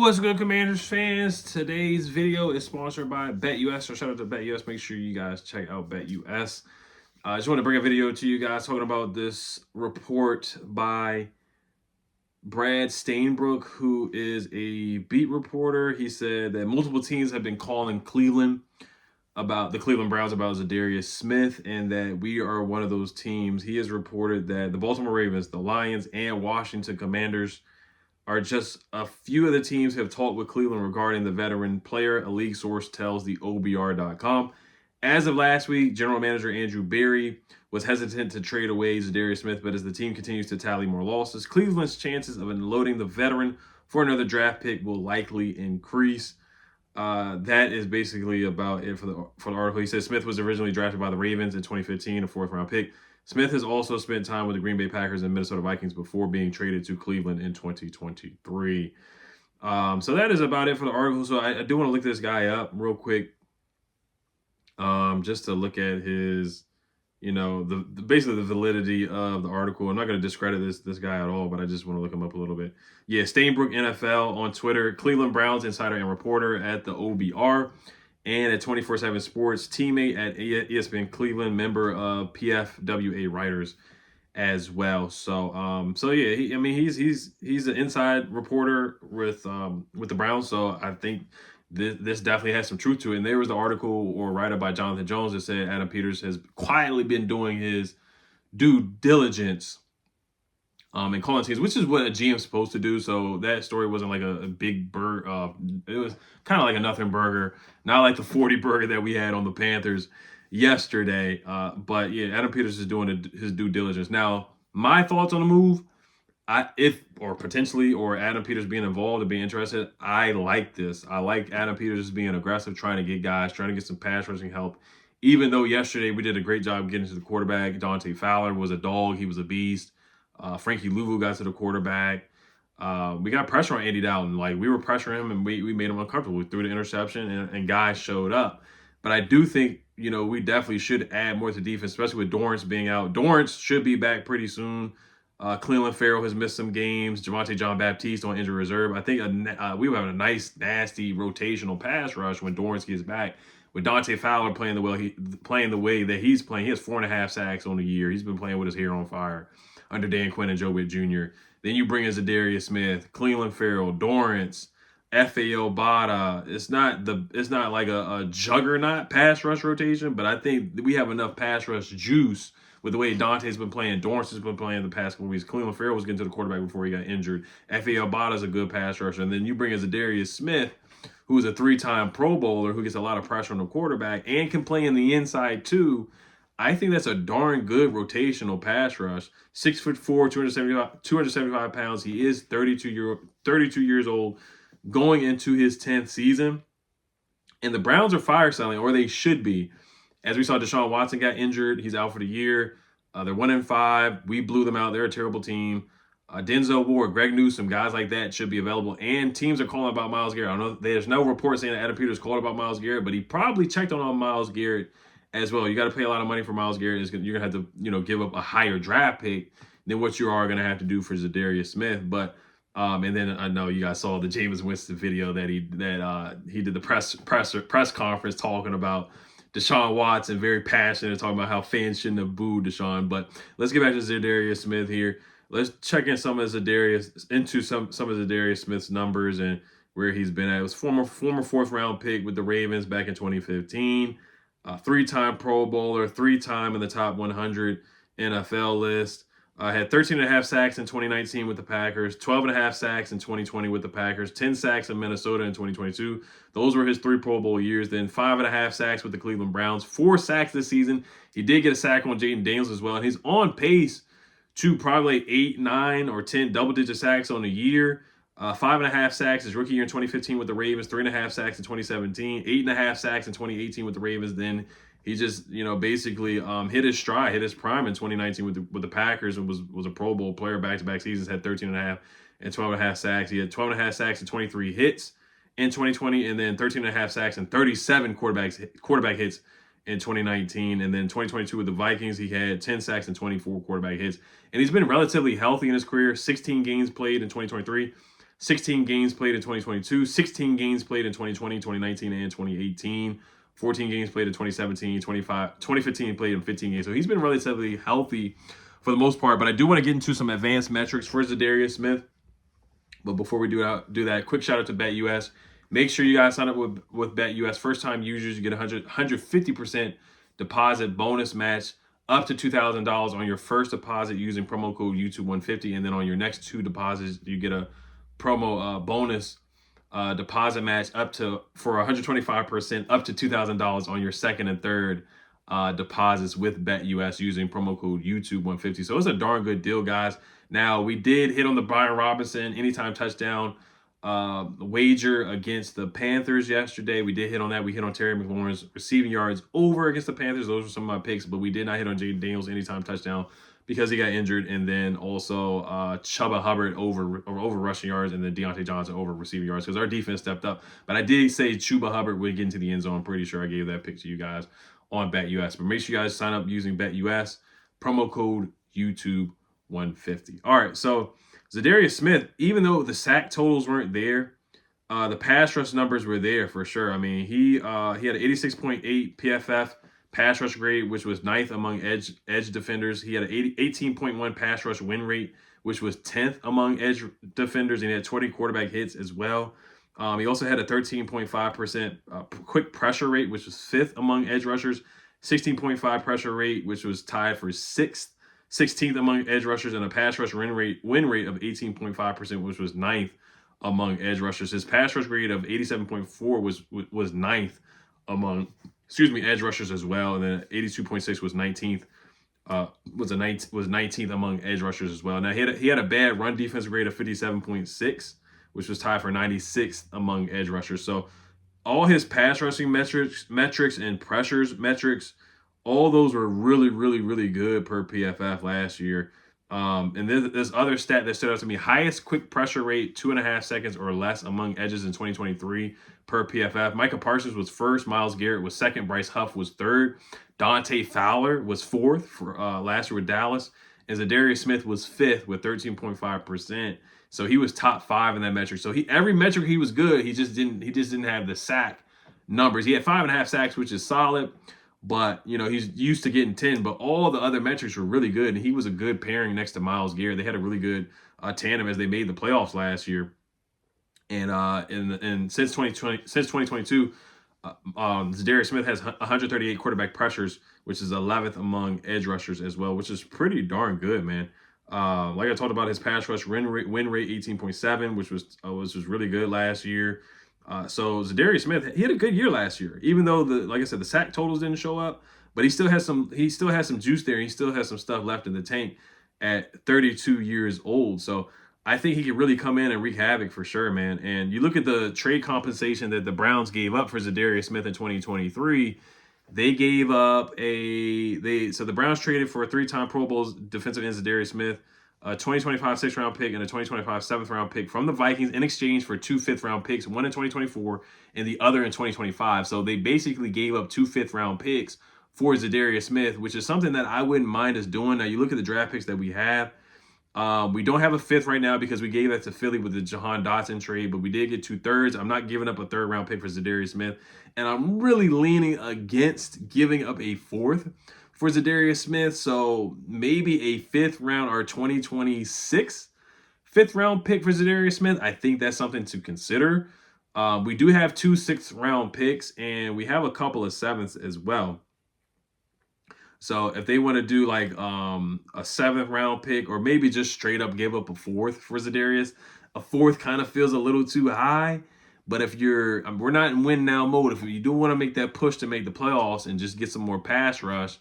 What's good, Commanders fans? Today's video is sponsored by BetUS. So shout out to BetUS. Make sure you guys check out BetUS. I just want to bring a video to you guys talking about this report by Brad Stainbrook, who is a beat reporter. He said that multiple teams have been calling Cleveland about the Cleveland Browns about Za'Darius Smith, and that we are one of those teams. He has reported that the Baltimore Ravens, the Lions, and Washington Commanders are just a few of the teams have talked with Cleveland regarding the veteran player, a league source tells the OBR.com. As of last week, general manager Andrew Berry was hesitant to trade away Za'Darius Smith, but as the team continues to tally more losses, Cleveland's chances of unloading the veteran for another draft pick will likely increase. That is basically about it for the article. He says Smith was originally drafted by the Ravens in 2015, a fourth-round pick. Smith has also spent time with the Green Bay Packers and Minnesota Vikings before being traded to Cleveland in 2023. So that is about it for the article. So I do want to look this guy up real quick, just to look at his, basically the validity of the article. I'm not going to discredit this guy at all, but I just want to look him up a little bit. Yeah, Stainbrook NFL on Twitter, Cleveland Browns insider and reporter at the OBR. And at 24/7 Sports, teammate at ESPN Cleveland, member of PFWA Writers as well. So yeah, he's an inside reporter with the Browns. So I think this definitely has some truth to it. And there was the article or write-up by Jonathan Jones that said Adam Peters has quietly been doing his due diligence and calling teams, which is what a GM's supposed to do. So that story wasn't like a big burger. It was kind of like a nothing burger, not like the 40 burger that we had on the Panthers yesterday. But yeah, Adam Peters is doing his due diligence. Now, my thoughts on the move, or Adam Peters being involved and being interested, I like this. I like Adam Peters being aggressive, trying to get guys, trying to get some pass rushing help. Even though yesterday we did a great job getting to the quarterback. Dante Fowler was a dog. He was a beast. Frankie Louvu got to the quarterback. We got pressure on Andy Dalton. Like, we were pressuring him, and we made him uncomfortable. We threw the interception, and guys showed up. But I do think, we definitely should add more to defense, especially with Dorrance being out. Dorrance should be back pretty soon. Cleveland Farrell has missed some games. Javonte Jean-Baptiste on injury reserve. I think we were having a nice, nasty rotational pass rush when Dorrance gets back. With Dante Fowler playing the way that he's playing, he has 4.5 sacks on the year. He's been playing with his hair on fire under Dan Quinn and Joe Witt Jr. Then you bring in Za'Darius Smith, Cleveland Farrell, Dorrance, F.A.O. Bada. It's not like a juggernaut pass rush rotation, but I think we have enough pass rush juice with the way Dante's been playing. Dorrance has been playing the past couple weeks. Cleveland Farrell was getting to the quarterback before he got injured. F.A.O. Bada is a good pass rusher. And then you bring in Za'Darius Smith, who is a 3-time Pro Bowler, who gets a lot of pressure on the quarterback and can play in the inside too. I think that's a darn good rotational pass rush. 6'4", 275 pounds. He is 32 years old, going into his 10th season. And the Browns are fire selling, or they should be. As we saw, Deshaun Watson got injured. He's out for the year. They're 1-5. We blew them out. They're a terrible team. Denzel Ward, Greg Newsome, guys like that should be available. And teams are calling about Myles Garrett. I know there's no report saying that Adam Peters called about Myles Garrett, but he probably checked on Myles Garrett as well. You got to pay a lot of money for Myles Garrett. You're going to have to, give up a higher draft pick than what you are going to have to do for Za'Darius Smith. But and then I know you guys saw the Jameis Winston video that he did the press conference talking about Deshaun Watson, very passionate, talking about how fans shouldn't have booed Deshaun. But let's get back to Za'Darius Smith here. Let's check in some of Za'Darius Smith's numbers and where he's been at. It was former 4th-round pick with the Ravens back in 2015. 3-time Pro Bowler, 3-time in the top 100 NFL list. Had 13.5 sacks in 2019 with the Packers, 12.5 sacks in 2020 with the Packers, 10 sacks in Minnesota in 2022. Those were his 3 Pro Bowl years. Then 5.5 sacks with the Cleveland Browns, 4 sacks this season. He did get a sack on Jaden Daniels as well, and he's on pace to probably 8, 9, or 10 double-digit sacks on the year. 5.5 sacks his rookie year in 2015 with the Ravens, 3.5 sacks in 2017, 8.5 sacks in 2018 with the Ravens. Then he just, basically hit his stride, hit his prime in 2019 with the Packers, and was a Pro Bowl player back-to-back seasons, had 13.5 and 12.5 sacks. He had 12.5 sacks and 23 hits in 2020, and then 13.5 sacks and 37 quarterback hits in 2019. And then 2022 with the Vikings, he had 10 sacks and 24 quarterback hits. And he's been relatively healthy in his career, 16 games played in 2023, 16 games played in 2022, 16 games played in 2020, 2019, and 2018. 14 games played in 2017, 2015 played in 15 games. So he's been relatively healthy for the most part. But I do want to get into some advanced metrics for Za'Darius Smith. But before we do that, quick shout out to BetUS. Make sure you guys sign up with BetUS. First time users, you get 150% deposit bonus match up to $2,000 on your first deposit using promo code YouTube150. And then on your next 2 deposits, you get a promo bonus deposit match for 125% up to $2,000 on your second and third deposits with BetUS using promo code YouTube150. So it's a darn good deal, guys. Now, we did hit on the Brian Robinson anytime touchdown wager against the Panthers yesterday. We did hit on that. We hit on Terry McLaurin's receiving yards over against the Panthers. Those were some of my picks, but we did not hit on Jaden Daniels anytime touchdown because he got injured, and then also Chuba Hubbard over rushing yards, and then Deontay Johnson over receiving yards because our defense stepped up. But I did say Chuba Hubbard would get into the end zone. I'm pretty sure I gave that pick to you guys on BetUS. But make sure you guys sign up using BetUS, promo code YouTube150. All right, so Za'Darius Smith, even though the sack totals weren't there, the pass rush numbers were there for sure. I mean, he had an 86.8 PFF pass rush grade, which was 9th among edge defenders. He had an 18.1 pass rush win rate, which was 10th among edge defenders, and he had 20 quarterback hits as well. He also had a 13.5% quick pressure rate, which was 5th among edge rushers, 16.5 pressure rate, which was tied for 16th among edge rushers, and a pass rush win rate of 18.5%, which was 9th among edge rushers. His pass rush grade of 87.4 was 9th among edge rushers as well, and then 82.6 was 19th. Was 19th among edge rushers as well. Now he had a bad run defense grade of 57.6, which was tied for 96th among edge rushers. So all his pass rushing metrics and pressures metrics, all those were really, really, really good per PFF last year. And this other stat that stood out to me: highest quick pressure rate, 2.5 seconds or less among edges in 2023 per PFF. Micah Parsons was first, Myles Garrett was second, Bryce Huff was third, Dante Fowler was fourth for last year with Dallas, and Za'Darius Smith was fifth with 13.5%. So he was top 5 in that metric. So every metric he was good. He just didn't have the sack numbers. He had 5.5 sacks, which is solid. But, he's used to getting 10, but all the other metrics were really good. And he was a good pairing next to Myles Garrett. They had a really good tandem as they made the playoffs last year. And since 2022, Za'Darius Smith has 138 quarterback pressures, which is 11th among edge rushers as well, which is pretty darn good, man. Like I talked about, his pass rush win rate 18.7, which was really good last year. So Za'Darius Smith, he had a good year last year, even though like I said, the sack totals didn't show up, but he still has some juice there. He still has some stuff left in the tank at 32 years old. So I think he could really come in and wreak havoc for sure, man. And you look at the trade compensation that the Browns gave up for Za'Darius Smith in 2023. They gave up so the Browns traded for a 3-time Pro Bowl defensive end Za'Darius Smith, a 2025 6th-round pick, and a 2025 7th-round pick from the Vikings in exchange for 2 5th-round picks, one in 2024 and the other in 2025. So they basically gave up 2 5th-round picks for Za'Darius Smith, which is something that I wouldn't mind us doing. Now, you look at the draft picks that we have. We don't have a 5th right now because we gave that to Philly with the Jahan Dotson trade, but we did get 2 3rds. I'm not giving up a 3rd-round pick for Za'Darius Smith, and I'm really leaning against giving up a 4th for Za'Darius Smith. So maybe a 5th round or 2026 5th-round pick for Za'Darius Smith. I think that's something to consider. We do have 2 6th-round picks, and we have a couple of 7ths as well. So if they want to do like a 7th-round pick, or maybe just straight up give up a 4th for Za'Darius, a 4th kind of feels a little too high. But if we're not in win now mode, if you do want to make that push to make the playoffs and just get some more pass rush,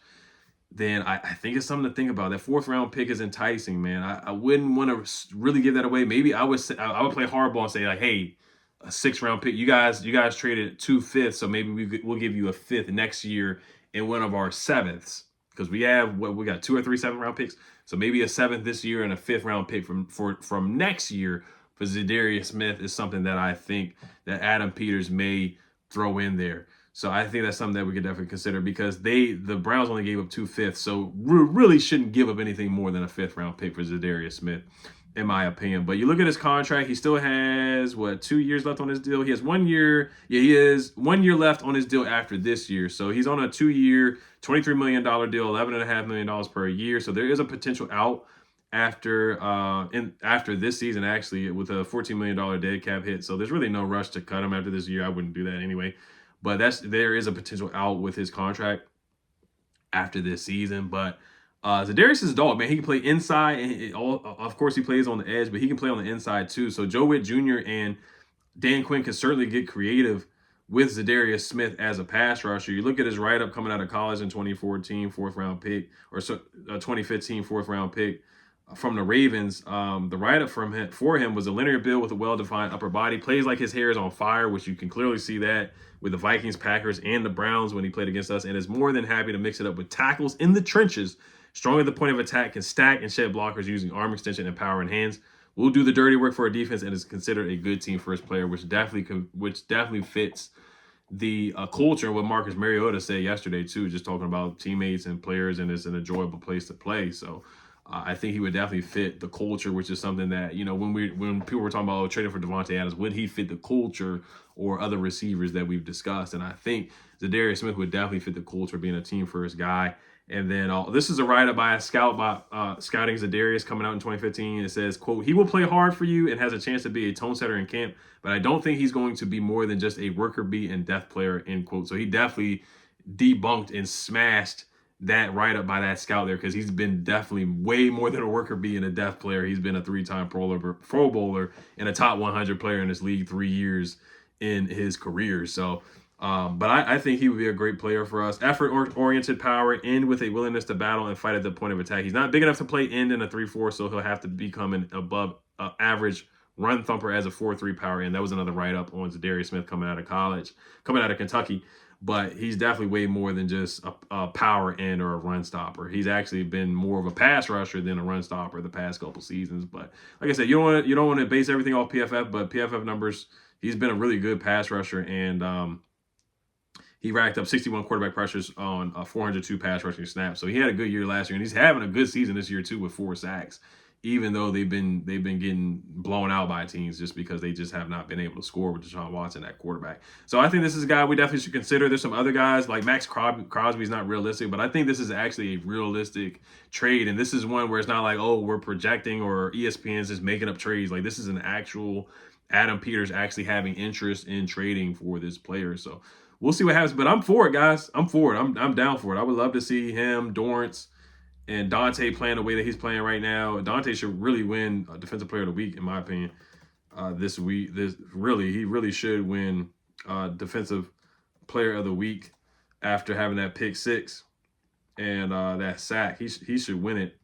then I think it's something to think about. That 4th-round pick is enticing, man. I wouldn't want to really give that away. Maybe I would play hardball and say like, hey, a 6th-round pick. You guys traded 2 5ths, so maybe we'll give you a 5th next year in one of our 7ths. Because we got 2 or 3 7th-round picks, so maybe a 7th this year and a 5th-round pick from next year for Za'Darius Smith is something that I think that Adam Peters may throw in there. So I think that's something that we could definitely consider, because the Browns only gave up 2 5ths, so we really shouldn't give up anything more than a 5th-round pick for Za'Darius Smith. in my opinion. But you look at his contract, he still has, what, 2 years left on his deal? He has 1 year. Yeah, he has 1 year left on his deal after this year. So he's on a 2-year, $23 million deal, $11.5 million per year. So there is a potential out after after this season, actually, with a $14 million dead cap hit. So there's really no rush to cut him after this year. I wouldn't do that anyway. But there is a potential out with his contract after this season. But Za'Darius is a dog, man. He can play inside. And of course, he plays on the edge, but he can play on the inside too. So Joe Witt Jr. and Dan Quinn can certainly get creative with Za'Darius Smith as a pass rusher. You look at his write-up coming out of college in 2014, fourth-round pick, or 2015, fourth-round pick from the Ravens. The write-up for him was a linear build with a well-defined upper body. Plays like his hair is on fire, which you can clearly see that with the Vikings, Packers, and the Browns when he played against us, and is more than happy to mix it up with tackles in the trenches. Strong at the point of attack, can stack and shed blockers using arm extension and power in hands. Will do the dirty work for a defense and is considered a good team first player, which definitely fits the culture and what Marcus Mariota said yesterday too, just talking about teammates and players, and it's an enjoyable place to play. So I think he would definitely fit the culture, which is something that, you know, when people were talking about trading for Davante Adams, would he fit the culture or other receivers that we've discussed? And I think Za'Darius Smith would definitely fit the culture, being a team first guy. And then this is a write-up by a scout scouting Za'Darius coming out in 2015. It says, quote, "He will play hard for you and has a chance to be a tone setter in camp, but I don't think he's going to be more than just a worker bee and depth player," end quote. So he definitely debunked and smashed that write-up by that scout there, because he's been definitely way more than a worker bee and a depth player. He's been a 3-time Pro Bowler and a top 100 player in this league 3 years in his career. So but I think he would be a great player for us. Effort-oriented power, end with a willingness to battle and fight at the point of attack. He's not big enough to play end in a 3-4, so he'll have to become an above average run thumper as a 4-3 power end. That was another write-up on Za'Darius Smith coming out of Kentucky. But he's definitely way more than just a power end or a run stopper. He's actually been more of a pass rusher than a run stopper the past couple seasons. But like I said, you don't want to base everything off PFF, but PFF numbers, he's been a really good pass rusher, and he racked up 61 quarterback pressures on 402 pass rushing snaps. So he had a good year last year, and he's having a good season this year too with 4 sacks, even though they've been getting blown out by teams just because they just have not been able to score with Deshaun Watson at quarterback. So I think this is a guy we definitely should consider. There's some other guys like Max Crosby's not realistic, but I think this is actually a realistic trade, and this is one where it's not like, oh, we're projecting or ESPN's just making up trades. Like, this is an actual Adam Peters actually having interest in trading for this player. So we'll see what happens, but I'm for it, guys. I'm for it. I'm down for it. I would love to see him, Dorrance, and Dante playing the way that he's playing right now. Dante should really win Defensive Player of the Week, in my opinion. This week, he really should win Defensive Player of the Week after having that pick 6 and that sack. He should win it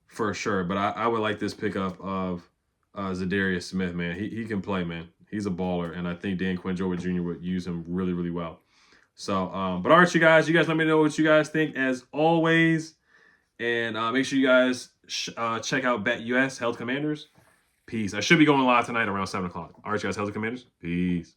for sure. But I would like this pickup of Za'Darius Smith, man. He can play, man. He's a baller, and I think Dan Quinn Joe Jr. would use him really, really well. So, but all right, you guys let me know what you guys think as always. And make sure you guys check out BetUS, Health Commanders. Peace. I should be going live tonight around 7 o'clock. All right, you guys, Health Commanders. Peace.